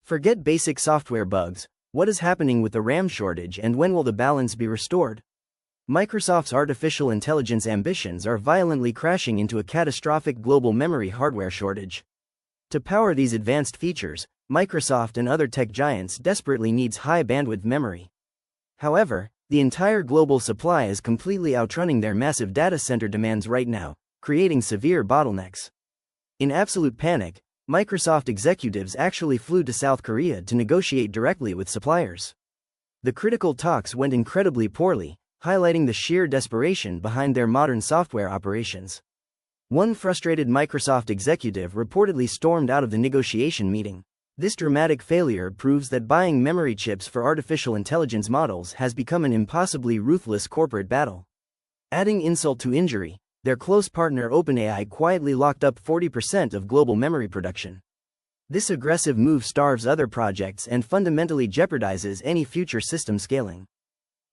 Forget basic software bugs. What is happening with the RAM shortage and when will the balance be restored? Microsoft's artificial intelligence ambitions are violently crashing into a catastrophic global memory hardware shortage. To power these advanced features, Microsoft and other tech giants desperately needs high-bandwidth memory. However, the entire global supply is completely outrunning their massive data center demands right now, creating severe bottlenecks. In absolute panic, Microsoft executives actually flew to South Korea to negotiate directly with suppliers. The critical talks went incredibly poorly, highlighting the sheer desperation behind their modern software operations. One frustrated Microsoft executive reportedly stormed out of the negotiation meeting. This dramatic failure proves that buying memory chips for artificial intelligence models has become an impossibly ruthless corporate battle. Adding insult to injury, their close partner OpenAI quietly locked up 40% of global memory production. This aggressive move starves other projects and fundamentally jeopardizes any future system scaling.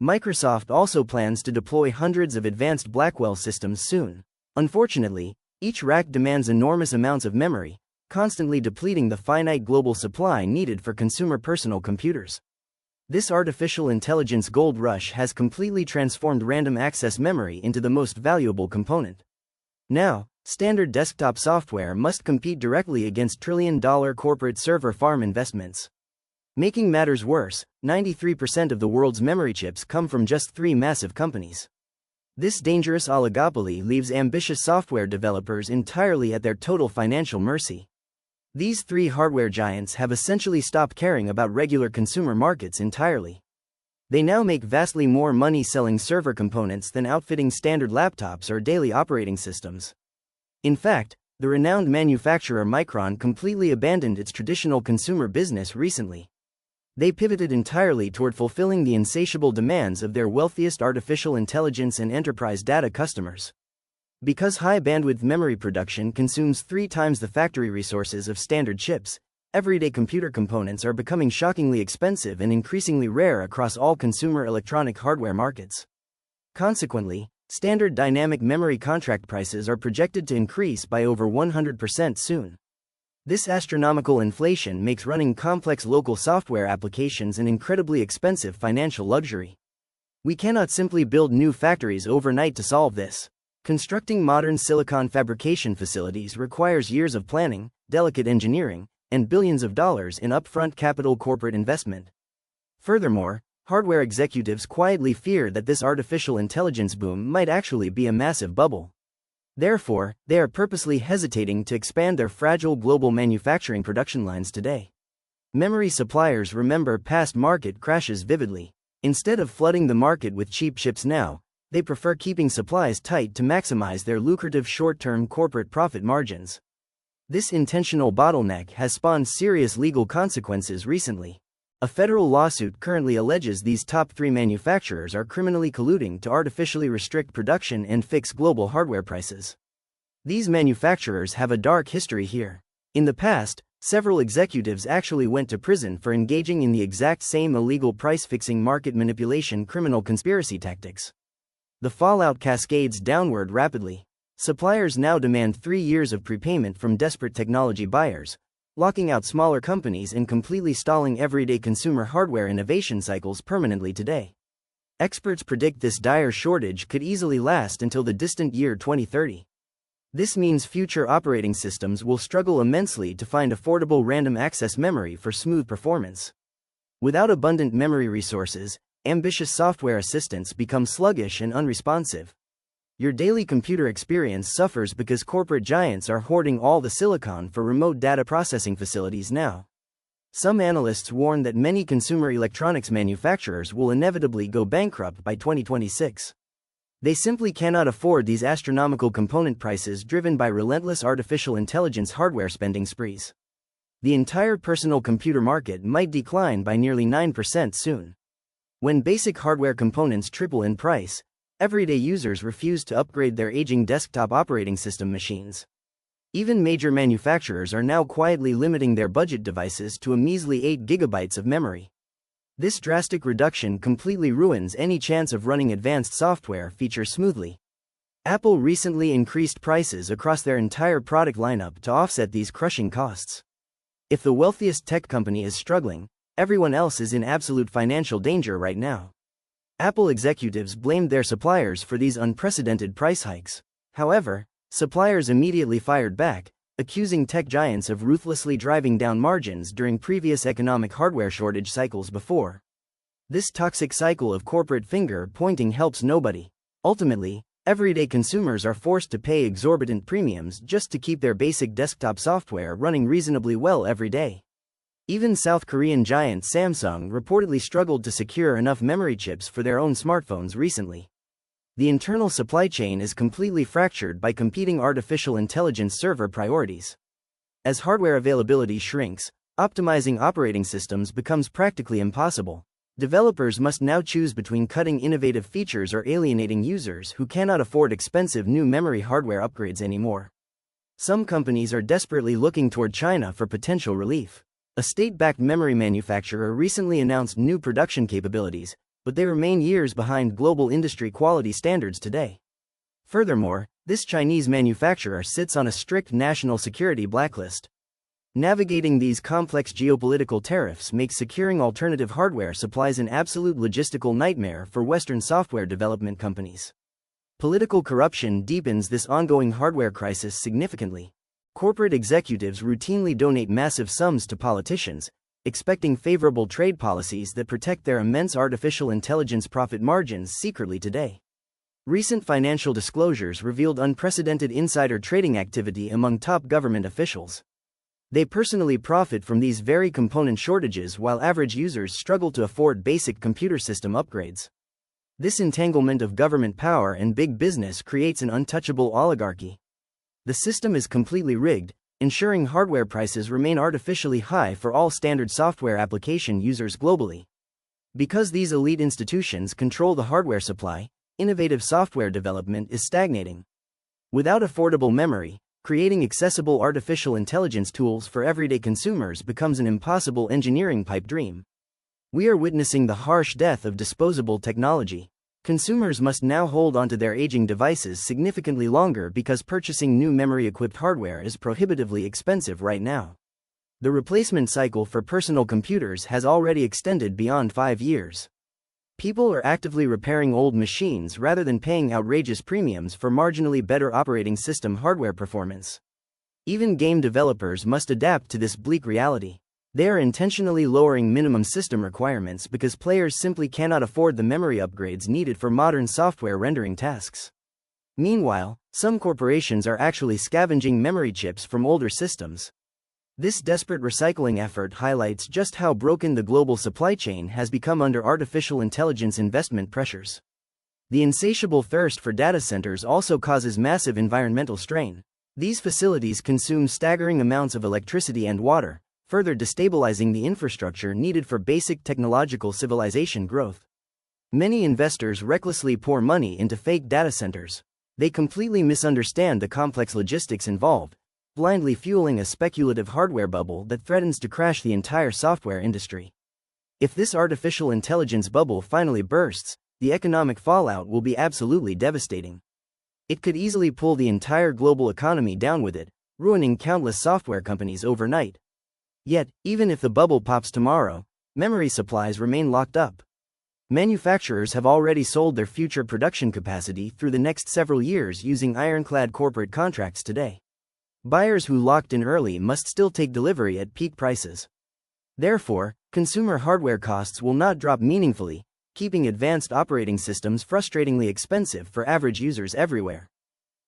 Microsoft also plans to deploy hundreds of advanced Blackwell systems soon. Unfortunately, each rack demands enormous amounts of memory, constantly depleting the finite global supply needed for consumer personal computers. This artificial intelligence gold rush has completely transformed random access memory into the most valuable component. Now, standard desktop software must compete directly against trillion-dollar corporate server farm investments. Making matters worse, 93% of the world's memory chips come from just 3 massive companies. This dangerous oligopoly leaves ambitious software developers entirely at their total financial mercy. These 3 hardware giants have essentially stopped caring about regular consumer markets entirely. They now make vastly more money selling server components than outfitting standard laptops or daily operating systems. In fact, the renowned manufacturer Micron completely abandoned its traditional consumer business recently. They pivoted entirely toward fulfilling the insatiable demands of their wealthiest artificial intelligence and enterprise data customers. Because high-bandwidth memory production consumes 3 times the factory resources of standard chips, everyday computer components are becoming shockingly expensive and increasingly rare across all consumer electronic hardware markets. Consequently, standard dynamic memory contract prices are projected to increase by over 100% soon. This astronomical inflation makes running complex local software applications an incredibly expensive financial luxury. We cannot simply build new factories overnight to solve this. Constructing modern silicon fabrication facilities requires years of planning, delicate engineering, and billions of dollars in upfront capital corporate investment. Furthermore, hardware executives quietly fear that this artificial intelligence boom might actually be a massive bubble. Therefore, they are purposely hesitating to expand their fragile global manufacturing production lines today. Memory suppliers remember past market crashes vividly. Instead of flooding the market with cheap chips now, they prefer keeping supplies tight to maximize their lucrative short-term corporate profit margins. This intentional bottleneck has spawned serious legal consequences recently. A federal lawsuit currently alleges these top 3 manufacturers are criminally colluding to artificially restrict production and fix global hardware prices. These manufacturers have a dark history here. In the past, several executives actually went to prison for engaging in the exact same illegal price-fixing market manipulation criminal conspiracy tactics. The fallout cascades downward rapidly. Suppliers now demand 3 years of prepayment from desperate technology buyers, locking out smaller companies and completely stalling everyday consumer hardware innovation cycles permanently today. Experts predict this dire shortage could easily last until the distant year 2030. This means future operating systems will struggle immensely to find affordable random access memory for smooth performance. Without abundant memory resources, ambitious software assistants become sluggish and unresponsive. Your daily computer experience suffers because corporate giants are hoarding all the silicon for remote data processing facilities now. Some analysts warn that many consumer electronics manufacturers will inevitably go bankrupt by 2026. They simply cannot afford these astronomical component prices driven by relentless artificial intelligence hardware spending sprees. The entire personal computer market might decline by nearly 9% soon. When basic hardware components triple in price, everyday users refuse to upgrade their aging desktop operating system machines. Even major manufacturers are now quietly limiting their budget devices to a measly 8 GB of memory. This drastic reduction completely ruins any chance of running advanced software features smoothly. Apple recently increased prices across their entire product lineup to offset these crushing costs. If the wealthiest tech company is struggling, everyone else is in absolute financial danger right now. Apple executives blamed their suppliers for these unprecedented price hikes. However, suppliers immediately fired back, accusing tech giants of ruthlessly driving down margins during previous economic hardware shortage cycles before. This toxic cycle of corporate finger-pointing helps nobody. Ultimately, everyday consumers are forced to pay exorbitant premiums just to keep their basic desktop software running reasonably well every day. Even South Korean giant Samsung reportedly struggled to secure enough memory chips for their own smartphones recently. The internal supply chain is completely fractured by competing artificial intelligence server priorities. As hardware availability shrinks, optimizing operating systems becomes practically impossible. Developers must now choose between cutting innovative features or alienating users who cannot afford expensive new memory hardware upgrades anymore. Some companies are desperately looking toward China for potential relief. A state-backed memory manufacturer recently announced new production capabilities, but they remain years behind global industry quality standards today. Furthermore, this Chinese manufacturer sits on a strict national security blacklist. Navigating these complex geopolitical tariffs makes securing alternative hardware supplies an absolute logistical nightmare for Western software development companies. Political corruption deepens this ongoing hardware crisis significantly. Corporate executives routinely donate massive sums to politicians, expecting favorable trade policies that protect their immense artificial intelligence profit margins secretly today. Recent financial disclosures revealed unprecedented insider trading activity among top government officials. They personally profit from these very component shortages while average users struggle to afford basic computer system upgrades. This entanglement of government power and big business creates an untouchable oligarchy. The system is completely rigged, ensuring hardware prices remain artificially high for all standard software application users globally. Because these elite institutions control the hardware supply, innovative software development is stagnating. Without affordable memory, creating accessible artificial intelligence tools for everyday consumers becomes an impossible engineering pipe dream. We are witnessing the harsh death of disposable technology. Consumers must now hold onto their aging devices significantly longer because purchasing new memory-equipped hardware is prohibitively expensive right now. The replacement cycle for personal computers has already extended beyond 5 years. People are actively repairing old machines rather than paying outrageous premiums for marginally better operating system hardware performance. Even game developers must adapt to this bleak reality. They are intentionally lowering minimum system requirements because players simply cannot afford the memory upgrades needed for modern software rendering tasks. Meanwhile, some corporations are actually scavenging memory chips from older systems. This desperate recycling effort highlights just how broken the global supply chain has become under artificial intelligence investment pressures. The insatiable thirst for data centers also causes massive environmental strain. These facilities consume staggering amounts of electricity and water, further destabilizing the infrastructure needed for basic technological civilization growth. Many investors recklessly pour money into fake data centers. They completely misunderstand the complex logistics involved, blindly fueling a speculative hardware bubble that threatens to crash the entire software industry. If this artificial intelligence bubble finally bursts, the economic fallout will be absolutely devastating. It could easily pull the entire global economy down with it, ruining countless software companies overnight. Yet, even if the bubble pops tomorrow, memory supplies remain locked up. Manufacturers have already sold their future production capacity through the next several years using ironclad corporate contracts today. Buyers who locked in early must still take delivery at peak prices. Therefore, consumer hardware costs will not drop meaningfully, keeping advanced operating systems frustratingly expensive for average users everywhere.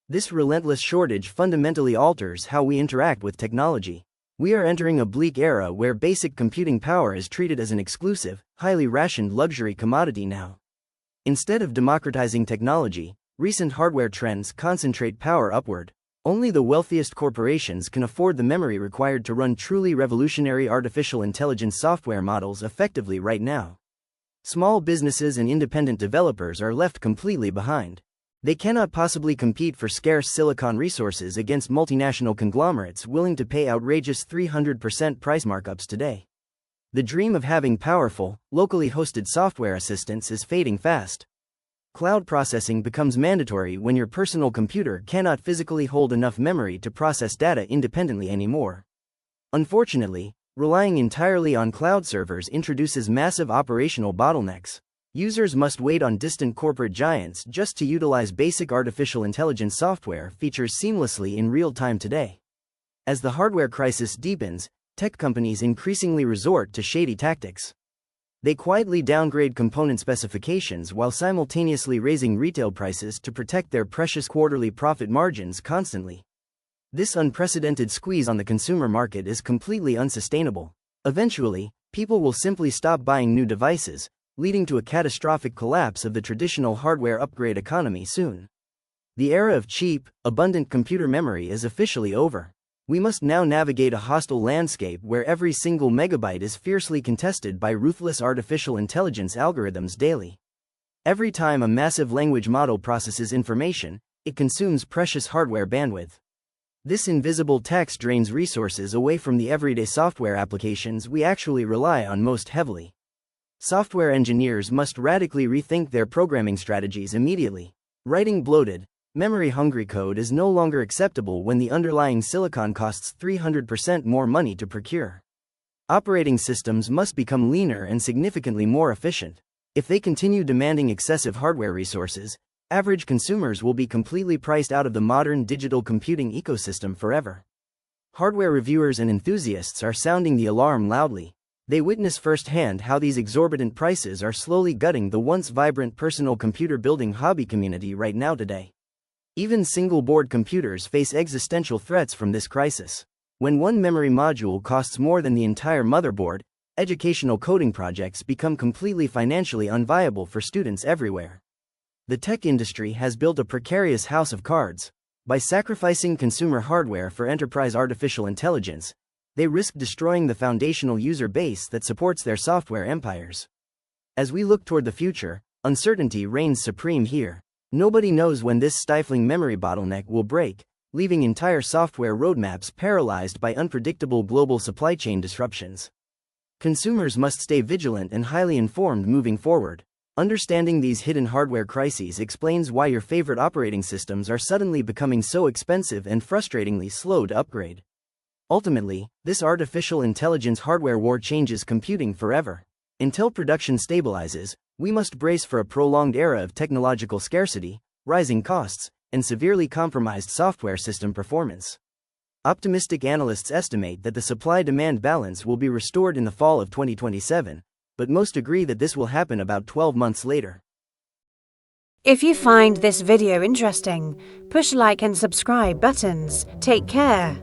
This relentless shortage fundamentally alters how we interact with technology. We are entering a bleak era where basic computing power is treated as an exclusive, highly rationed luxury commodity now. Instead of democratizing technology, recent hardware trends concentrate power upward. Only the wealthiest corporations can afford the memory required to run truly revolutionary artificial intelligence software models effectively right now. Small businesses and independent developers are left completely behind. They cannot possibly compete for scarce silicon resources against multinational conglomerates willing to pay outrageous 300% price markups today. The dream of having powerful, locally hosted software assistants is fading fast. Cloud processing becomes mandatory when your personal computer cannot physically hold enough memory to process data independently anymore. Unfortunately, relying entirely on cloud servers introduces massive operational bottlenecks. Users must wait on distant corporate giants just to utilize basic artificial intelligence software features seamlessly in real time today. As the hardware crisis deepens, tech companies increasingly resort to shady tactics. They quietly downgrade component specifications while simultaneously raising retail prices to protect their precious quarterly profit margins constantly. This unprecedented squeeze on the consumer market is completely unsustainable. Eventually, people will simply stop buying new devices, leading to a catastrophic collapse of the traditional hardware upgrade economy soon. The era of cheap, abundant computer memory is officially over. We must now navigate a hostile landscape where every single megabyte is fiercely contested by ruthless artificial intelligence algorithms daily. Every time a massive language model processes information, it consumes precious hardware bandwidth. This invisible tax drains resources away from the everyday software applications we actually rely on most heavily. Software engineers must radically rethink their programming strategies immediately. Writing bloated, memory-hungry code is no longer acceptable when the underlying silicon costs 300% more money to procure. Operating systems must become leaner and significantly more efficient. If they continue demanding excessive hardware resources, average consumers will be completely priced out of the modern digital computing ecosystem forever. Hardware reviewers and enthusiasts are sounding the alarm loudly. They witness firsthand how these exorbitant prices are slowly gutting the once vibrant personal computer building hobby community right now today. Even single-board computers face existential threats from this crisis. When one memory module costs more than the entire motherboard, educational coding projects become completely financially unviable for students everywhere. The tech industry has built a precarious house of cards. By sacrificing consumer hardware for enterprise artificial intelligence, they risk destroying the foundational user base that supports their software empires. As we look toward the future, uncertainty reigns supreme here. Nobody knows when this stifling memory bottleneck will break, leaving entire software roadmaps paralyzed by unpredictable global supply chain disruptions. Consumers must stay vigilant and highly informed moving forward. Understanding these hidden hardware crises explains why your favorite operating systems are suddenly becoming so expensive and frustratingly slow to upgrade. Ultimately, this artificial intelligence hardware war changes computing forever. Until production stabilizes, we must brace for a prolonged era of technological scarcity, rising costs, and severely compromised software system performance. Optimistic analysts estimate that the supply-demand balance will be restored in the fall of 2027, but most agree that this will happen about 12 months later. If you find this video interesting, push like and subscribe buttons. Take care.